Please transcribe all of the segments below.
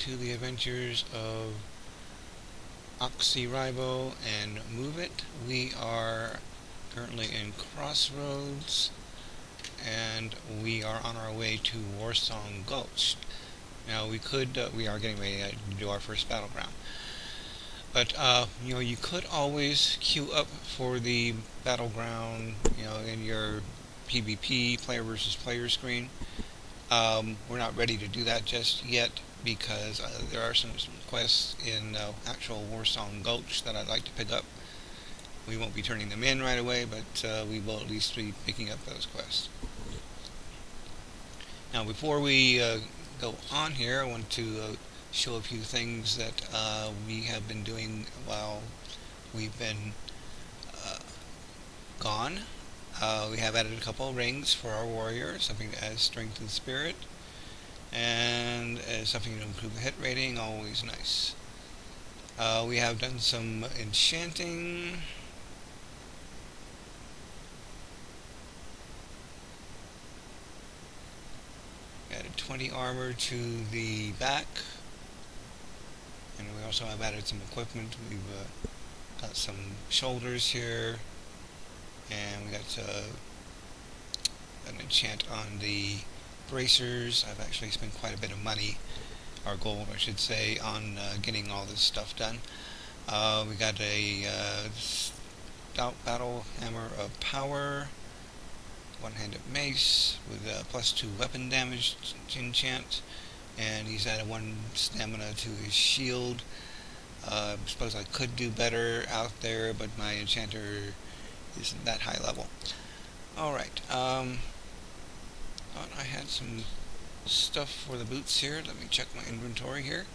to the adventures of Oxyribo and Moovit. We are currently in Crossroads, and we are on our way to Warsong Gulch. Now we are getting ready to do our first battleground. But, you could always queue up for the battleground, in your PvP, player versus player screen. We're not ready to do that just yet because there are some quests in actual Warsong Gulch that I'd like to pick up. We won't be turning them in right away, but we will at least be picking up those quests. Now, before we go on here, I want to show a few things that we have been doing while we've been gone. We have added a couple of rings for our warrior, something to add strength and spirit, and something to improve the hit rating, always nice. We have done some enchanting. Added 20 armor to the back, and we also have added some equipment. We've got some shoulders here, and we got an enchant on the bracers. I've actually spent quite a bit of money, or gold I should say, on getting all this stuff done. We got a stout battle hammer of power, one-handed mace with +2 weapon damage enchant, and he's added 1 stamina to his shield. I suppose I could do better out there, but my enchanter isn't that high level. Alright, thought I had some stuff for the boots here. Let me check my inventory here.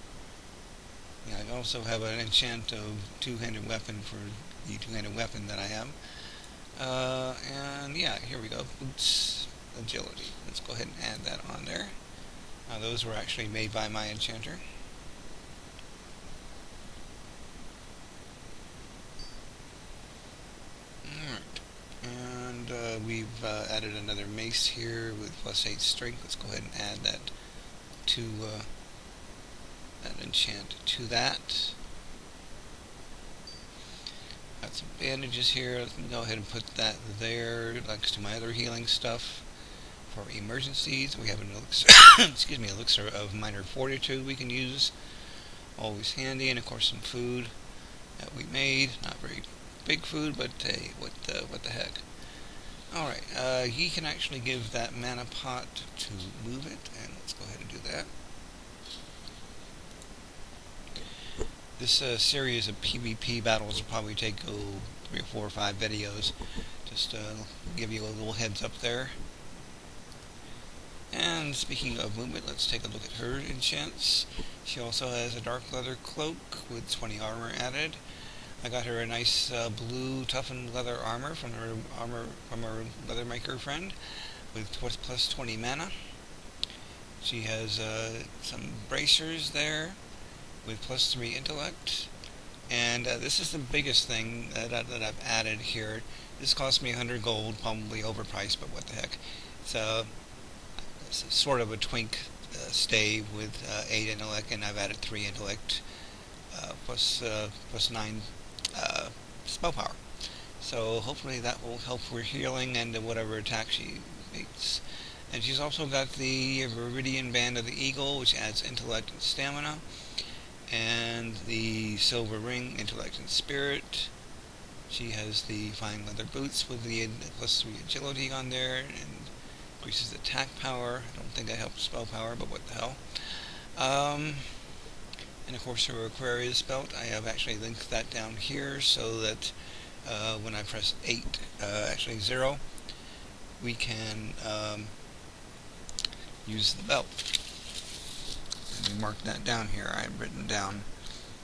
Yeah, I also have an enchant of two-handed weapon for the two-handed weapon that I have. And yeah, here we go. Boots, agility. Let's go ahead and add that on there. Those were actually made by my enchanter. Alright, and we've added another mace here with +8 strength. Let's go ahead and add that to that enchant to that. Got some bandages here. Let me go ahead and put that there next to my other healing stuff. For emergencies, we have an elixir, excuse me, elixir of minor fortitude we can use. Always handy, and of course some food that we made. Not very big food, but hey, what the heck. Alright, he can actually give that mana pot to Moovit, and let's go ahead and do that. This series of PvP battles will probably take 3 or 4 or 5 videos. Just give you a little heads up there. And speaking of movement, let's take a look at her enchants. She also has a dark leather cloak with 20 armor added. I got her a nice blue toughened leather armor from her leather maker friend with +20 mana. She has some bracers there with +3 intellect, and this is the biggest thing that I've added here. This cost me 100 gold, probably overpriced, but what the heck. It's sort of a twink stave with 8 intellect, and I've added 3 intellect plus 9 spell power. So hopefully that will help for healing and whatever attack she makes. And she's also got the Viridian Band of the Eagle, which adds intellect and stamina, and the silver ring, intellect and spirit. She has the fine leather boots with the +3 agility on there, and increases attack power. I don't think that helps spell power, but what the hell. And of course her Aquarius belt, I have actually linked that down here so that when I press 8, actually 0, we can use the belt. Let me mark that down here. I've written down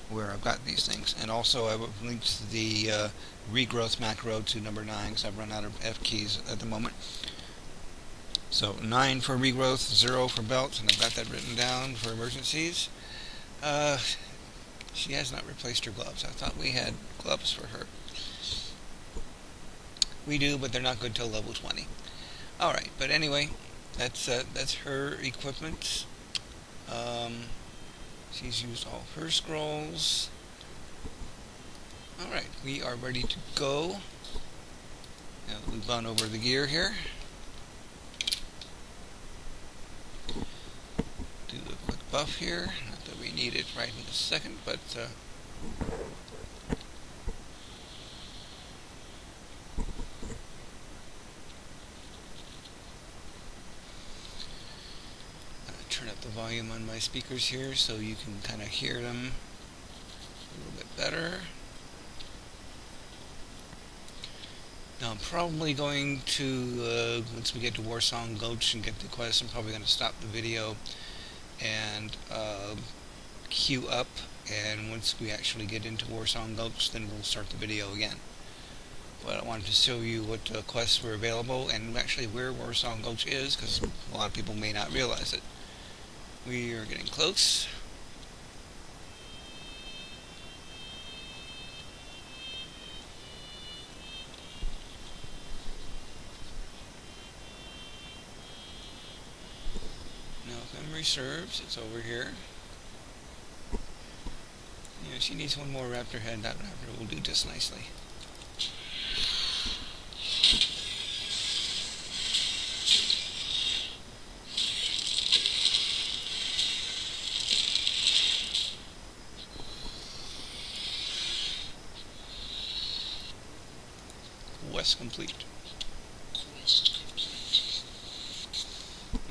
where I've got these things. And also I've linked the regrowth macro to number 9 because I've run out of F keys at the moment. So 9 for regrowth, 0 for belts, and I've got that written down for emergencies. She has not replaced her gloves. I thought we had gloves for her. We do, but they're not good till level 20. Alright, but anyway, that's her equipment. She's used all her scrolls. Alright, we are ready to go. Now we've gone over the gear here. Do a quick buff here. Not that we need it right in a second, but turn up the volume on my speakers here so you can kind of hear them a little bit better. Now I'm probably going to, once we get to Warsong Gulch and get the quest, I'm probably going to stop the video and queue up, and once we actually get into Warsong Gulch, then we'll start the video again. But I wanted to show you what quests were available and actually where Warsong Gulch is, because a lot of people may not realize it. We are getting close. Now, if memory serves, it's over here. Yeah, she needs one more raptor head. That raptor will do just nicely. Quest complete.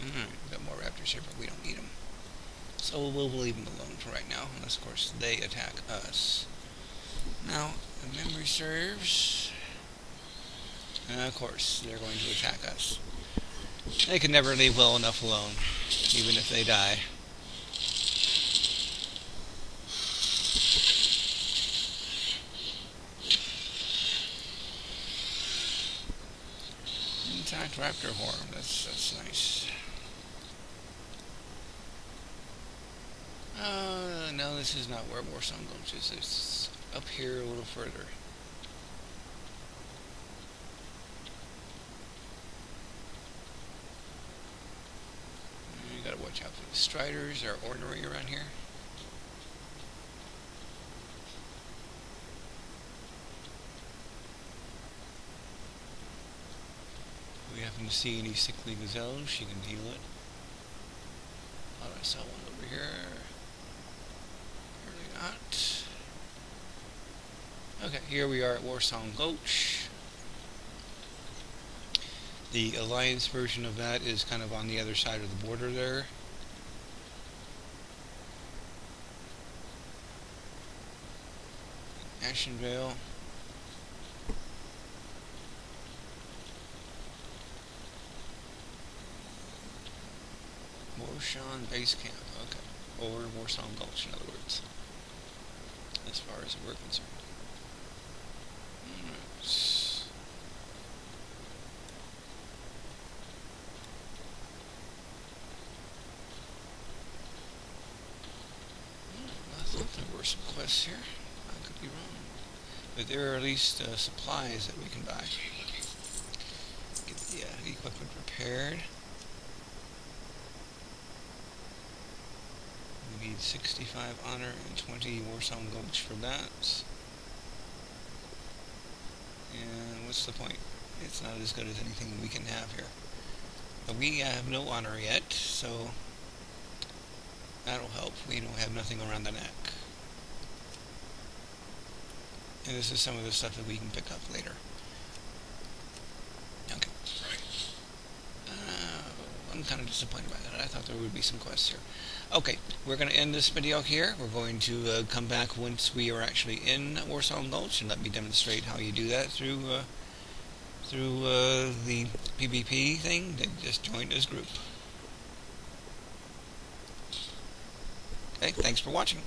We've got more raptors here, but we don't need them. So we'll leave them alone for right now, unless of course they attack us. Now, the memory serves. Of course, they're going to attack us. They can never leave well enough alone, even if they die. Intact raptor horn, that's nice. No, this is not where Warsong Gulch is. It's up here a little further. You gotta watch out for the striders or ornery around here. If we happen to see any sickly gazelles, she can heal it. Oh, I saw one over here. Apparently not. Okay, here we are at Warsong Gulch. The Alliance version of that is kind of on the other side of the border there. Ashenvale. Warsong Base Camp, okay. Or Warsong Gulch, in other words. As far as we're concerned. I thought there were some quests here. I could be wrong. But there are at least supplies that we can buy. Get the equipment repaired. We need 65 honor and 20 Warsong Gulch for that. And what's the point? It's not as good as anything we can have here. But we have no honor yet, so that'll help. We don't have nothing around the neck. And this is some of the stuff that we can pick up later. Okay. I'm kind of disappointed by that. I thought there would be some quests here. Okay, we're going to end this video here. We're going to come back once we are actually in Warsong Gulch, and let me demonstrate how you do that through the PvP thing that just joined this group. Okay, thanks for watching.